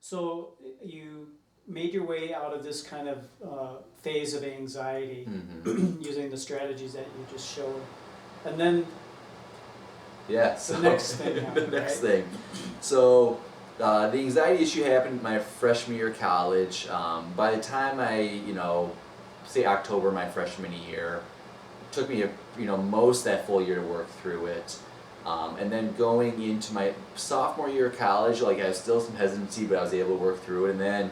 So you made your way out of this kind of phase of anxiety using the strategies that you just showed. And then Yeah, so the next thing the happened, next right? thing. So the anxiety issue happened my freshman year of college. By the time I, say October my freshman year, it took me most that full year to work through it. And then going into my sophomore year of college, like I was still some hesitancy, but I was able to work through it. And then,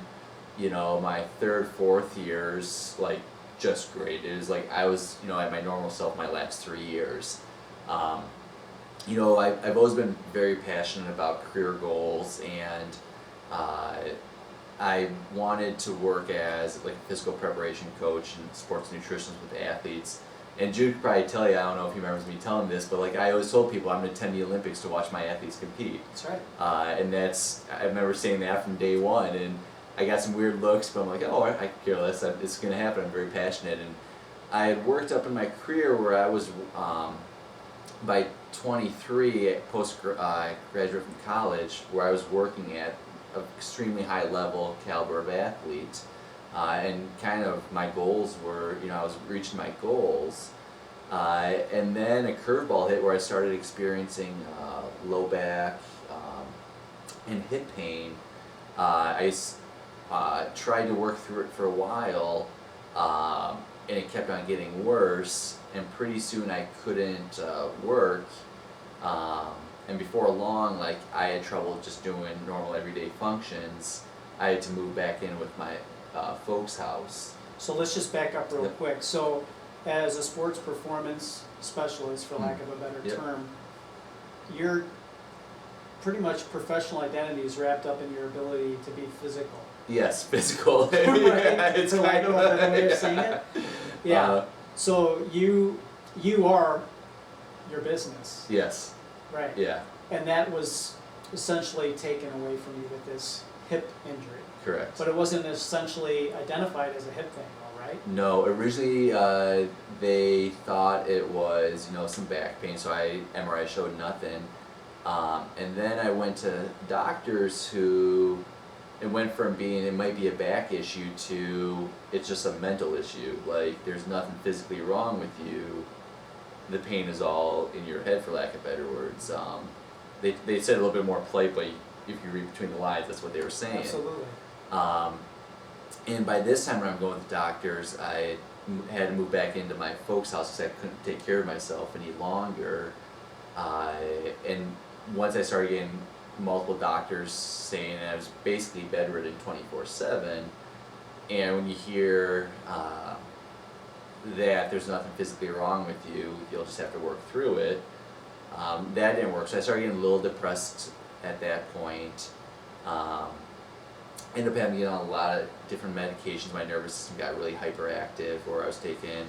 my third, fourth years, like just great. It was like I was, at my normal self my last 3 years. Um, I've always been very passionate about career goals, and uh, I wanted to work as like a physical preparation coach and sports nutritionist with athletes. And Jude could probably tell you, I don't know if he remembers me telling this, but like I always told people I'm going to attend the Olympics to watch my athletes compete. That's right. And I remember saying that from day one, and I got some weird looks, but I'm like, oh, I could care less. It's going to happen. I'm very passionate, and I had worked up in my career where I was by 23, graduate from college, where I was working at an extremely high level caliber of athlete, and kind of my goals were, I was reaching my goals, and then a curveball hit where I started experiencing low back and hip pain. I tried to work through it for a while, and it kept on getting worse, and pretty soon I couldn't work, and before long, like I had trouble just doing normal everyday functions. I had to move back in with my folks' house. So let's just back up real Yep. quick. So as a sports performance specialist, for lack of a better Yep. term, your pretty much professional identity is wrapped up in your ability to be physical. Yes, physical. Right? Yeah, it's For lack kind of a better way of saying it. Yeah. Uh, So you are your business, yes. right? Yeah. And that was essentially taken away from you with this hip injury. Correct. But it wasn't essentially identified as a hip thing, though, right? No, originally they thought it was some back pain, so MRI showed nothing, and then I went to doctors who it went from being it might be a back issue to it's just a mental issue. Like there's nothing physically wrong with you. The pain is all in your head, for lack of better words. They said a little bit more polite, but if you read between the lines, that's what they were saying. Absolutely. Um, and by this time when I'm going with the doctors, I had to move back into my folks' house because I couldn't take care of myself any longer. And once I started getting multiple doctors saying I was basically bedridden 24/7, and when you hear that there's nothing physically wrong with you, you'll just have to work through it. That didn't work, so I started getting a little depressed at that point. Ended up having to get on a lot of different medications. My nervous system got really hyperactive, where I was taking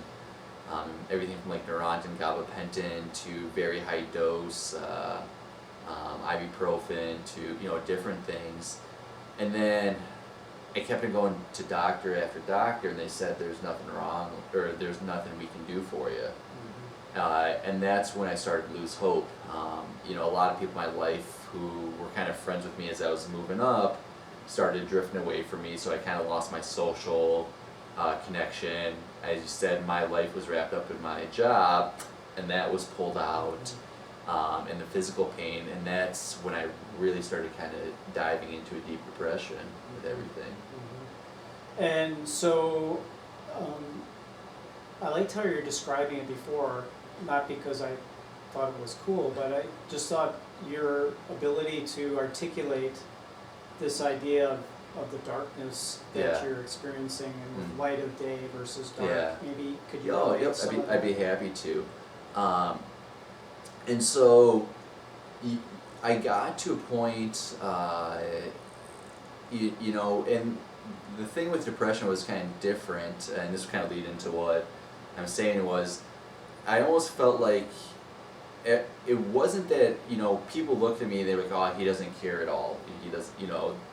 everything from like Neurontin, gabapentin to very high dose ibuprofen to different things, and then I kept on going to doctor after doctor, and they said there's nothing wrong or there's nothing we can do for you. And that's when I started to lose hope. A lot of people in my life who were kind of friends with me as I was moving up started drifting away from me, so I kind of lost my social connection. As you said, my life was wrapped up in my job, and that was pulled out, and the physical pain, and that's when I really started kind of diving into a deep depression with everything. And so, I liked how you're describing it before, not because I thought it was cool, but I just thought your ability to articulate this idea of the darkness that Yeah. you're experiencing and with light of day versus dark. Yeah. Maybe could you Oh, relate yep, some of I'd be that? happy to. And so I got to a point, and the thing with depression was kind of different, and this kind of lead into what I'm saying was, I almost felt like it wasn't that, people looked at me, they were like, oh, he doesn't care at all. He does,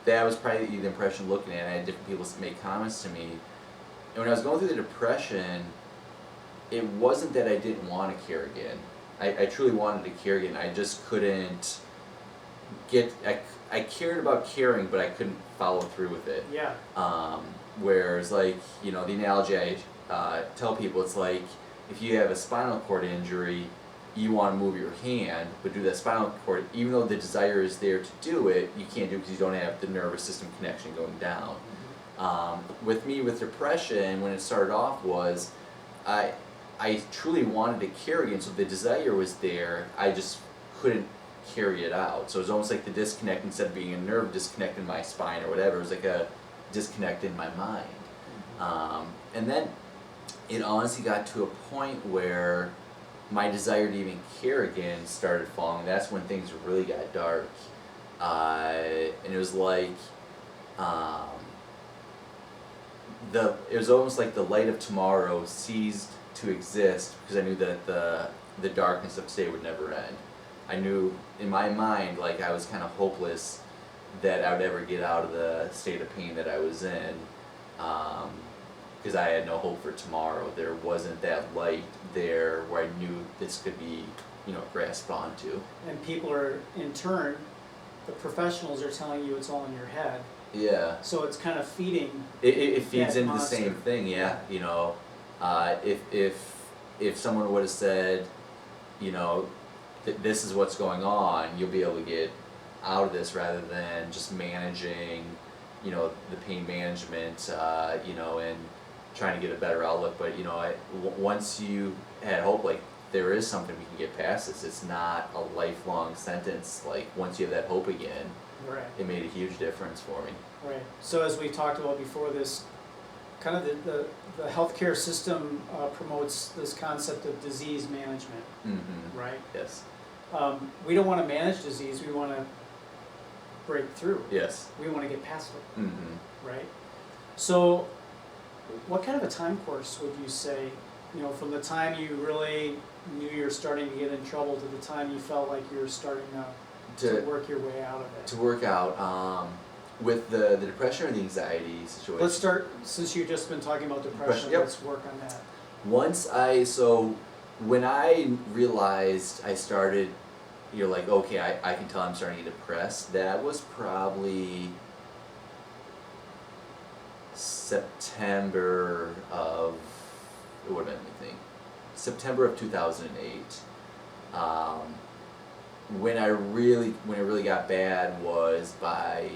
that was probably the impression looking at it. I had different people make comments to me. And when I was going through the depression, it wasn't that I didn't want to care again. I truly wanted to care again. I just couldn't I cared about caring, but I couldn't follow through with it. Yeah. Whereas, like, you know, the analogy I tell people, it's like if you have a spinal cord injury, you want to move your hand, but do that spinal cord, even though the desire is there to do it, you can't do it because you don't have the nervous system connection going down. With me, with depression, when it started off was, I truly wanted to carry it, so the desire was there, I just couldn't carry it out. So it was almost like the disconnect, instead of being a nerve disconnect in my spine or whatever, it was like a disconnect in my mind. And then it honestly got to a point where my desire to even care again started falling. That's when things really got dark. And it was like, it was almost like the light of tomorrow ceased to exist because I knew that the darkness of today would never end. I knew in my mind, like, I was kind of hopeless that I would ever get out of the state of pain that I was in, because I had no hope for tomorrow. There wasn't that light there where I knew this could be, you know, grasped onto. And people are, in turn, the professionals are telling you it's all in your head. Yeah. So it's kind of feeding. It feeds that into monster. the same thing, yeah. You know, if someone would have said, you know, this is what's going on, you'll be able to get out of this, rather than just managing, you know, the pain management, you know, and trying to get a better outlook. But, you know, once you had hope, like, there is something we can get past this. It's not a lifelong sentence. Like, once you have that hope again, Right. it made a huge difference for me. Right. So as we talked about before, this kind of the healthcare system promotes this concept of disease management, Mm-hmm. right? Yes. We don't want to manage disease. We want to break through. Yes. We want to get past it, Mm-hmm. right? So what kind of a time course would you say, you know, from the time you really knew you're starting to get in trouble to the time you felt like you were starting to work your way out of it? To work out with the depression or the anxiety situation. Let's start, since you've just been talking about depression, Yep. let's work on that. When I realized I started, you're like, okay, I can tell I'm starting to get depressed. That was probably September of, it would have been, I think, September of 2008. When it really got bad was by,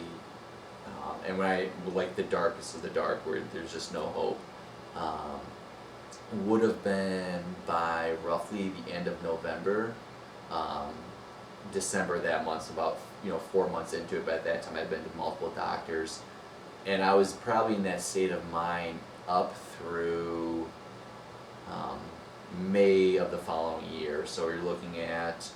and when I, like, the darkest of the dark, where there's just no hope, would have been by roughly the end of November, December that month, so about, you know, 4 months into it. But at that time I'd been to multiple doctors, and I was probably in that state of mind up through May of the following year. So you're looking at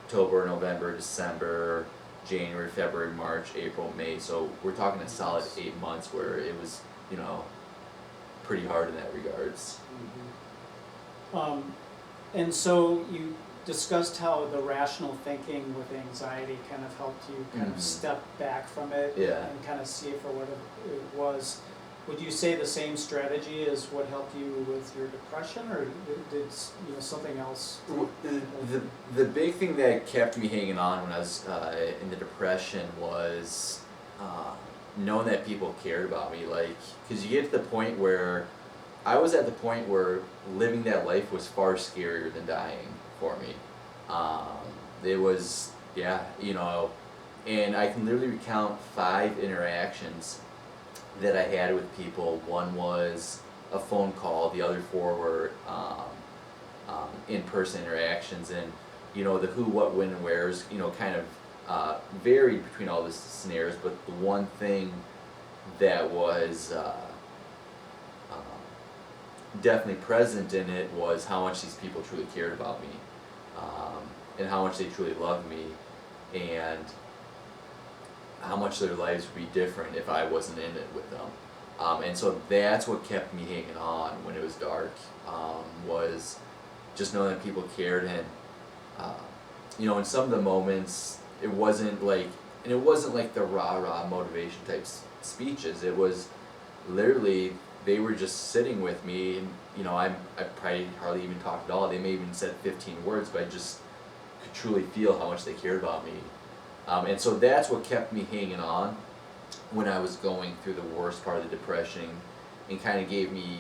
October, November, December, January, February, March, April, May. So we're talking a solid 8 months where it was, you know, pretty hard in that regards. And so you discussed how the rational thinking with anxiety kind of helped you kind of step back from it, Yeah. and kind of see it for what it was. Would you say the same strategy is what helped you with your depression, or did you know, something else? The big thing that kept me hanging on when I was in the depression was knowing that people cared about me. Like, because you get to the point where I was at the point where living that life was far scarier than dying for me. It was, yeah, you know, and I can literally recount 5 interactions that I had with people. One was a phone call, the other 4 were in-person interactions, and, you know, the who, what, when, and where's, you know, kind of varied between all the scenarios, but the one thing that was definitely present in it was how much these people truly cared about me, and how much they truly loved me, and how much their lives would be different if I wasn't in it with them. And so that's what kept me hanging on when it was dark, was just knowing that people cared. And you know, in some of the moments, it wasn't like the rah-rah motivation type speeches. It was literally, they were just sitting with me, and, you know, I probably hardly even talked at all. They may have even said 15 words, but I just could truly feel how much they cared about me. And so that's what kept me hanging on when I was going through the worst part of the depression, and kind of gave me,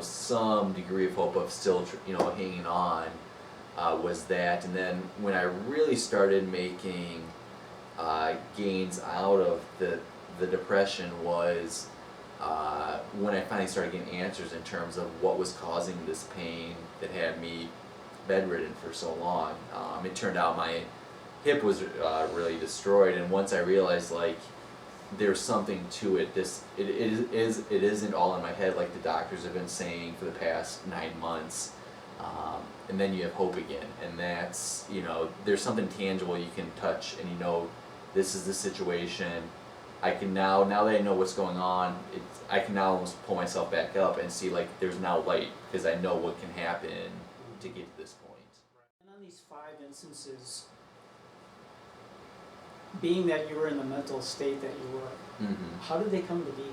some degree of hope of still, hanging on, was that. And then when I really started making gains out of the depression was when I finally started getting answers in terms of what was causing this pain that had me bedridden for so long. It turned out my hip was really destroyed, and once I realized like there's something to it, it isn't all in my head like the doctors have been saying for the past 9 months. And then you have hope again, and that's, there's something tangible you can touch, and this is the situation. I can now that I know what's going on, I can now almost pull myself back up and see like there's now light, because I know what can happen to get to this point. And on these 5 instances, being that you were in the mental state that you were, how did they come to be?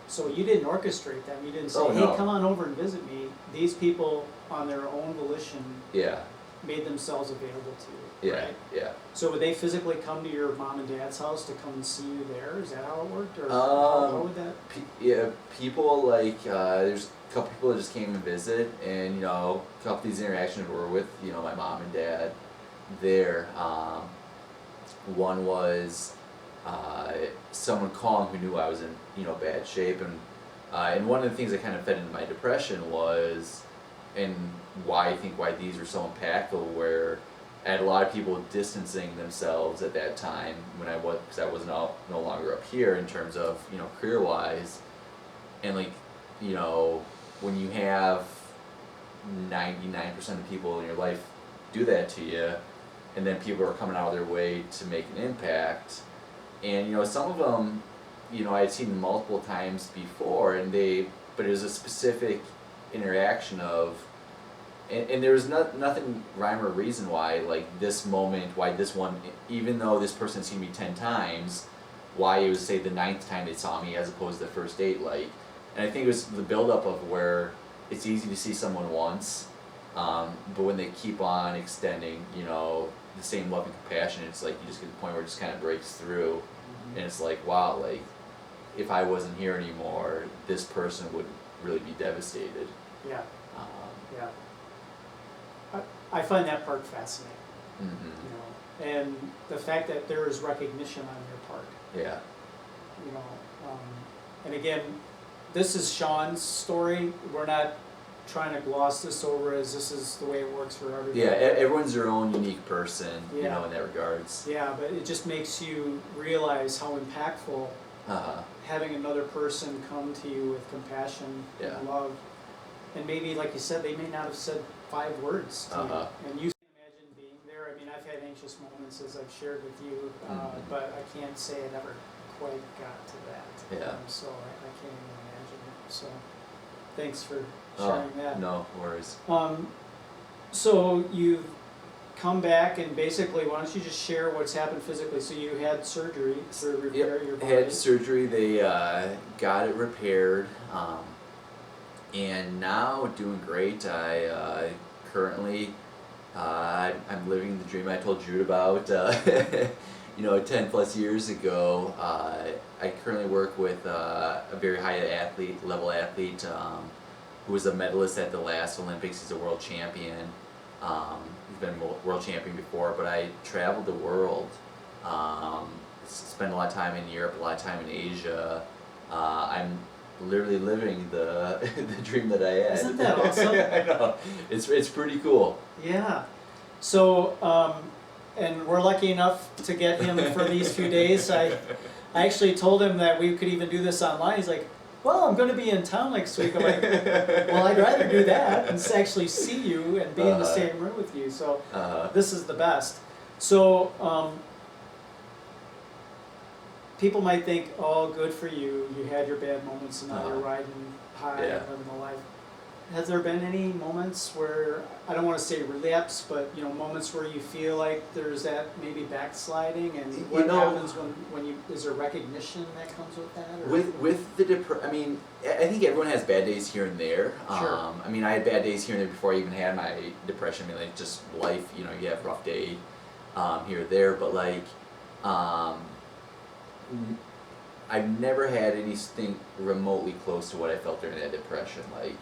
So you didn't orchestrate them. You didn't say, "Hey, no. come on over and visit me." These people, on their own volition, made themselves available to you. Yeah, right? yeah. So would they physically come to your mom and dad's house to come and see you there? Is that how it worked, or how would that? People like there's a couple people that just came and visit, and a couple of these interactions were with my mom and dad there. One was someone calling who knew I was in bad shape, and one of the things that kind of fed into my depression was, and why these were so impactful, where I had a lot of people distancing themselves at that time because I was no longer up here in terms of career wise, and like when you have 99% of people in your life do that to you, and then people are coming out of their way to make an impact. And some of them, I had seen them multiple times before, but it was a specific interaction of, and there was nothing rhyme or reason why, like this moment, why this one, even though this person had seen me 10 times, why it was say the 9th time they saw me as opposed to the first date, like. And I think it was the buildup of where it's easy to see someone once, but when they keep on extending, the same love and compassion, it's like you just get to the point where it just kind of breaks through, and it's like, wow, like if I wasn't here anymore, this person would really be devastated. Yeah. Yeah. I find that part fascinating. And the fact that there is recognition on your part. Yeah. And again, this is Sean's story. We're not trying to gloss this over as this is the way it works for everybody. Yeah, everyone's their own unique person, in that regards. Yeah, but it just makes you realize how impactful having another person come to you with compassion and love. And maybe, like you said, they may not have said 5 words to you. And you can imagine being there. I mean, I've had anxious moments, as I've shared with you, but I can't say I never quite got to that. Yeah. So I can't even imagine it. So thanks for sharing that. No worries. So you've come back, and basically, why don't you just share what's happened physically? So you had surgery to repair your body. Had surgery. They got it repaired, and now doing great. I currently I'm living the dream I told Jude about. 10 plus years ago. I currently work with a very high level athlete who was a medalist at the last Olympics. He's a world champion. He's been world champion before, but I traveled the world. Spent a lot of time in Europe, a lot of time in Asia. I'm literally living the dream that I had. Isn't that awesome? I know. It's pretty cool. Yeah. So, and we're lucky enough to get him for these few days. I actually told him that we could even do this online. He's like, "Well, I'm going to be in town next week." I'm like, "Well, I'd rather do that and actually see you and be in the same room with you." So this is the best. So people might think, "Oh, good for you. You had your bad moments and now you're riding high and living the life." Has there been any moments where, I don't want to say relapse, but moments where you feel like there's that maybe backsliding, and what happens when you, is there recognition that comes with that? Or? With the I mean, I think everyone has bad days here and there. Sure. I mean, I had bad days here and there before I even had my depression. I mean, like just life, you have a rough day. here or there, but like, um, I've never had anything remotely close to what I felt during that depression. Like,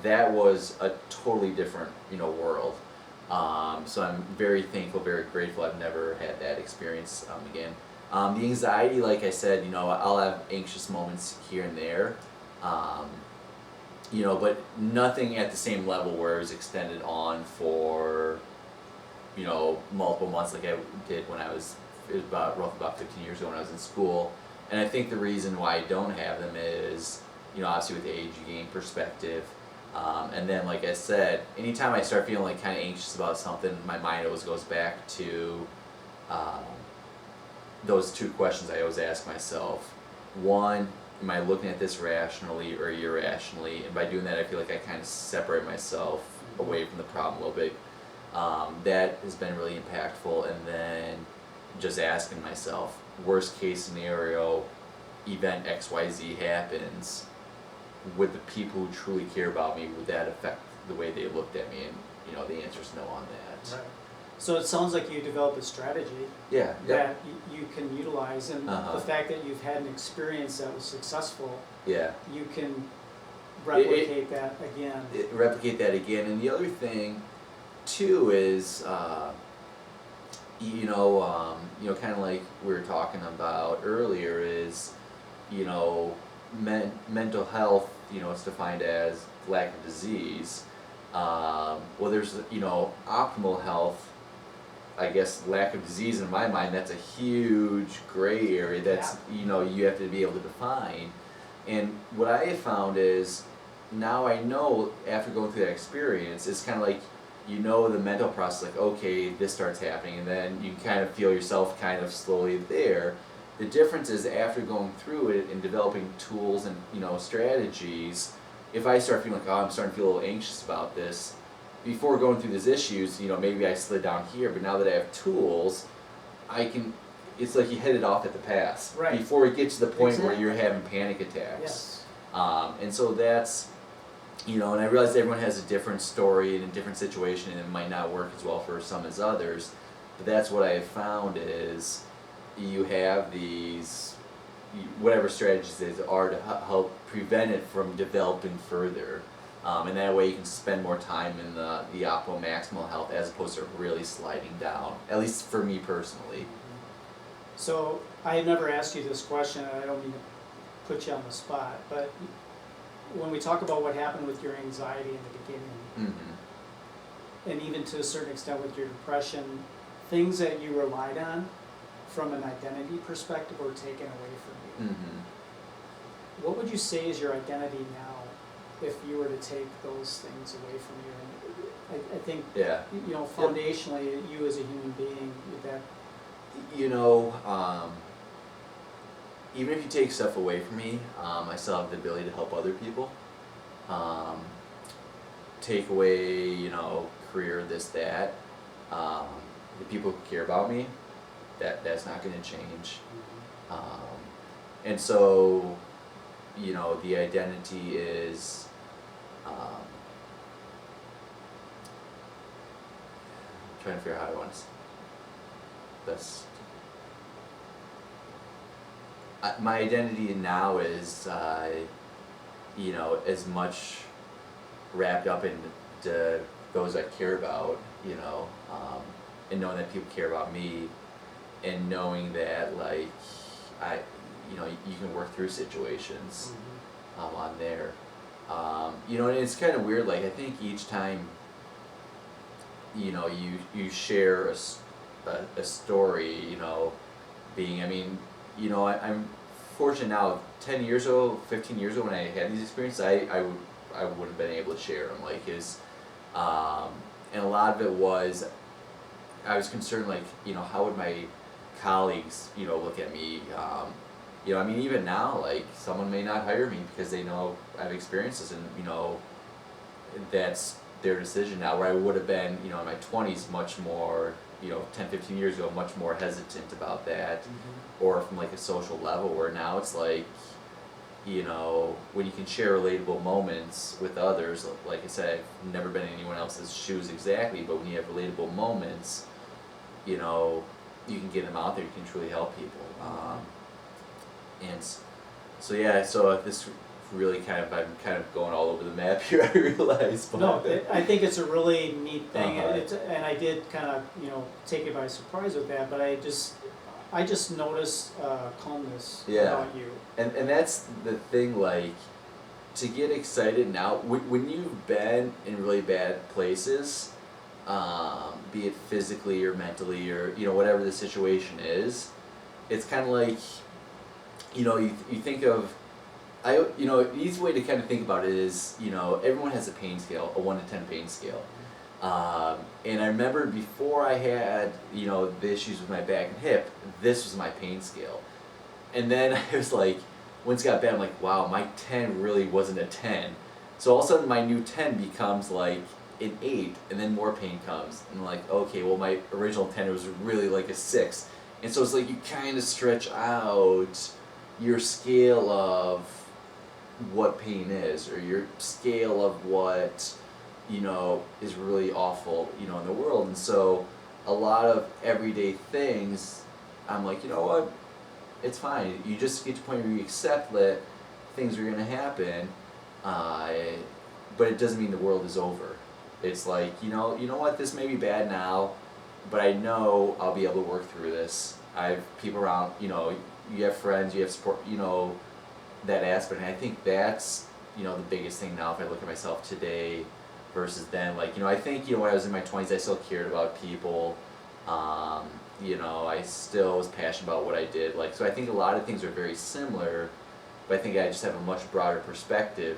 that was a totally different, world. So I'm very thankful, very grateful. I've never had that experience again. The anxiety, like I said, I'll have anxious moments here and there, um, but nothing at the same level where it was extended on for, multiple months like I did when it was roughly about 15 years ago when I was in school. And I think the reason why I don't have them is, obviously with age you gain perspective. And then, like I said, anytime I start feeling like kind of anxious about something, my mind always goes back to those two questions I always ask myself. One, am I looking at this rationally or irrationally? And by doing that, I feel like I kind of separate myself away from the problem a little bit. That has been really impactful. And then just asking myself, worst case scenario, event XYZ happens, with the people who truly care about me, would that affect the way they looked at me? And the answer is no on that. Right. So it sounds like you developed a strategy Yeah. that you can utilize, and Uh-huh. the fact that you've had an experience that was successful, Yeah. you can replicate that again. Replicate that again. And the other thing too is, kind of like we were talking about earlier, is, mental health, it's defined as lack of disease. Well, there's, optimal health. I guess lack of disease, in my mind, that's a huge gray area that's, you have to be able to define. And what I have found is, now I know, after going through that experience, it's kind of like, the mental process, like, okay, this starts happening, and then you kind of feel yourself kind of slowly there. The difference is, after going through it and developing tools and, strategies, if I start feeling like, oh, I'm starting to feel a little anxious about this, before going through these issues, maybe I slid down here, but now that I have tools, it's like you hit it off at the pass. Right. Before it gets to the point where Exactly. you're having panic attacks. Yes. And so that's, and I realize everyone has a different story and a different situation, and it might not work as well for some as others, but that's what I have found is, you have these, whatever strategies they are, to help prevent it from developing further. And that way you can spend more time in the optimal maximal health, as opposed to really sliding down, at least for me personally. So I have never asked you this question, and I don't mean to put you on the spot, but when we talk about what happened with your anxiety in the beginning, Mm-hmm. and even to a certain extent with your depression, things that you relied on from an identity perspective were taken away from you. Mm-hmm. What would you say is your identity now, if you were to take those things away from you? And I think, Yeah. foundationally, you as a human being, with that, Even if you take stuff away from me, I still have the ability to help other people. Take away, career, this, that. The people who care about me, that's not going to change. And so, the identity is, I'm trying to figure out how I want to best. My identity now is, as much wrapped up into those I care about, and knowing that people care about me, and knowing that, like, you can work through situations on there. And it's kind of weird, like, I think each time, you share a story, I'm fortunate now. 10 years ago, 15 years ago, when I had these experiences, I would have been able to share them. Like, and a lot of it was, I was concerned, like, how would my colleagues, look at me? Even now, like, someone may not hire me because they know I've experienced this, and that's their decision now. Where I would have been, in my 20s, much more, 10, 15 years ago, much more hesitant about that, or from like a social level, where now it's like, when you can share relatable moments with others, like I said, I've never been in anyone else's shoes exactly, but when you have relatable moments, you know, you can get them out there, you can truly help people. So yeah, so this really I'm kind of going all over the map here, I realize. But No, I think it's a really neat thing, Uh-huh. and I did kind of, take it by surprise with that, but I just noticed calmness Yeah. about you. And that's the thing, like, to get excited now, when you've been in really bad places, be it physically or mentally or, whatever the situation is, it's kind of like, you think of, the easy way to kind of think about it is, everyone has a pain scale, a 1 to 10 pain scale. And I remember before I had, the issues with my back and hip, this was my pain scale. And then I was like, once it got bad, I'm like, wow, my 10 really wasn't a 10. So all of a sudden my new 10 becomes like an 8, and then more pain comes. And I'm like, okay, well my original 10 was really like a 6. And so it's like you kind of stretch out your scale of what pain is, or your scale of what, is really awful, in the world. And so a lot of everyday things, I'm like, you know what? It's fine. You just get to a point where you accept that things are gonna happen, but it doesn't mean the world is over. It's like, you know what? This may be bad now, but I know I'll be able to work through this. I have people around. You have friends, you have support. That aspect. And I think that's the biggest thing now. If I look at myself today versus then, like I think when I was in my 20s, I still cared about people. I still was passionate about what I did. Like, so I think a lot of things are very similar, but I think I just have a much broader perspective.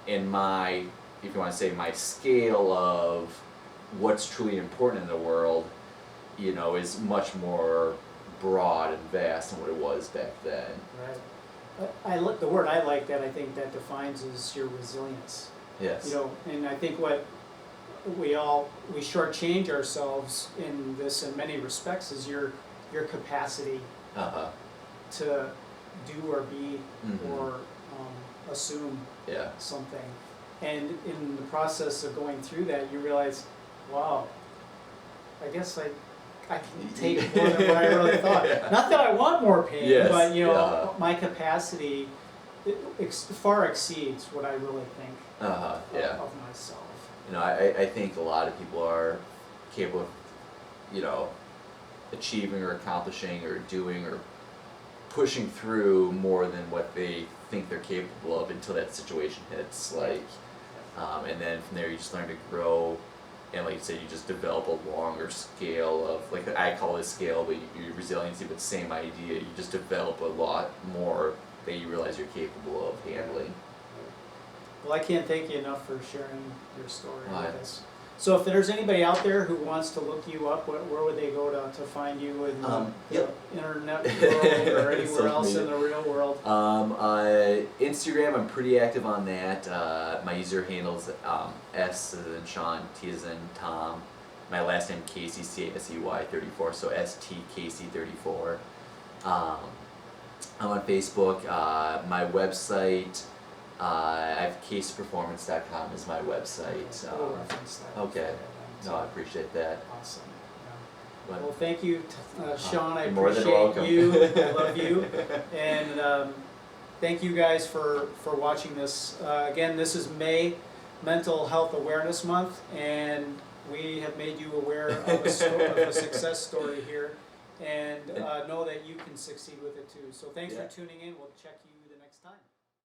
And my, if you want to say, my scale of what's truly important in the world, is much more broad and vast than what it was back then. Right. I look the word I like that I think that defines is your resilience. Yes. And I think what we shortchange ourselves in this in many respects is your capacity Uh-huh. to do or be Mhm. or assume Yeah. something. And in the process of going through that, you realize, wow, I guess I can take more than what I really thought. Yeah. Not that I want more pain, Yes, but yeah. my capacity far exceeds what I really think Yeah. of myself. I think a lot of people are capable of, achieving or accomplishing or doing or pushing through more than what they think they're capable of until that situation hits. Like, and then from there you just learn to grow, and like you said, you just develop a longer scale of, like, I call it scale, but your resiliency, but same idea. You just develop a lot more that you realize you're capable of handling. Well, I can't thank you enough for sharing your story Right. with us. So if there's anybody out there who wants to look you up, where would they go to find you in the Yep. internet world or anywhere Social else in media. the real world? Instagram, I'm pretty active on that. My user handle's S as in Sean, T as in Tom. My last name Casey, CASEY 34, so STCasey34. I'm on Facebook. My website, I have caseperformance.com is my website. We'll reference that. Okay. No, I appreciate that. Awesome. Yeah. But Well, thank you, Sean. I you're more than appreciate welcome. you. I love you. And thank you guys for watching this. Again, this is May Mental Health Awareness Month, and we have made you aware of a success story here. And know that you can succeed with it too. So thanks for tuning in. We'll check you the next time.